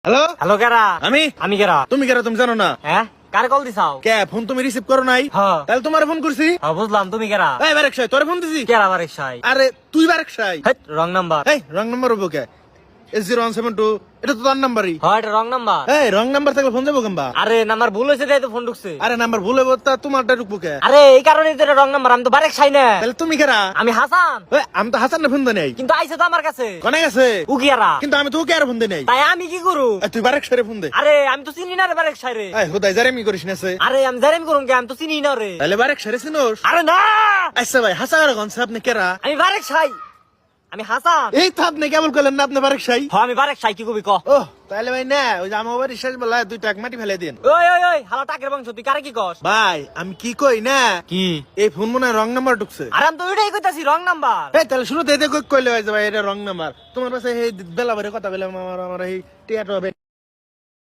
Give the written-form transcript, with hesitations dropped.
Hello hello কেরা? আমি আমি কেরা? তুমি কেরা তুমি জানো না হ্যাঁ, কারে কল দিছাও? কে ফোন তুমি রিসিভ করো নাই হ্যাঁ। তাহলে তোমার ফোন করছি হ্যাঁ, বুঝলাম তুমি কেরা? এই বারেক সাই তোরে ফোন দিছি কেরা বারেক সাই? আরে তুই বারেক সাই হেট, রং নাম্বার। এই রং নাম্বার হবো কে S0172 এটা তো তোর নাম্বারই হ্যাঁ, এটা রং নাম্বার। এই রং নাম্বার থাকলে ফোন যাবো কেমবা আরে নাম্বার ভুল হয়েছে তাই তো ফোন ঢুকছে। আরে নাম্বার ভুলে তা তোমারটা ঢুকবো কে আরে এই কারণে তো এটা রং নাম্বার। আমি তো বারেক সাই না। তাহলে তুমি কেরা আমি হাসান। এই, আমি তো হাসান না ফোন দেই নাই কিন্তু আইছে তো আমার কাছে। কোনে গেছে উকিয়ারা। কিন্তু আমি তো ওকে আর ফোন দেই নাই তাই আমি কি করু? এই, তুই বারেক সাইরে ফোন দে আরে আমি তো চিনি না রে বারেক সাই রে। এই হুদাই জারেমি করিস না সে আরে আমি জানি করুন কে, আমি তো চিনি না রে। তাহলে বারেক সাইরে চিনোস আরে না, আচ্ছা ভাই হাসান আর গনছে আপনি কেরা আমি বারেক সাই। আমি হাসান। এই তো আপনি কেমন করলেন না আপনি বারেক সাই হ্যাঁ, আমি বারেক সাই। কি কবি ক? ও তাহলে ভাই না ওই যে আমার বাড়ি শেষ বেলা 2 টাক মাটি ফেলে দিন ওই ওই ওই হালা টাকের বংশ, তুই কারে কি কস? ভাই আমি কি কই না কি? এই ফোন মনে হয় রং নাম্বার ঢুকছে আরে আমি তো ওইটাই কইতাছি, রং নাম্বার। এই তাহলে শুরুতে কইলে ভাই যে ভাই এটা রং নাম্বার তোমার পাশে এই বেলা ভরে কথা বলে আমার এই টিয়াটো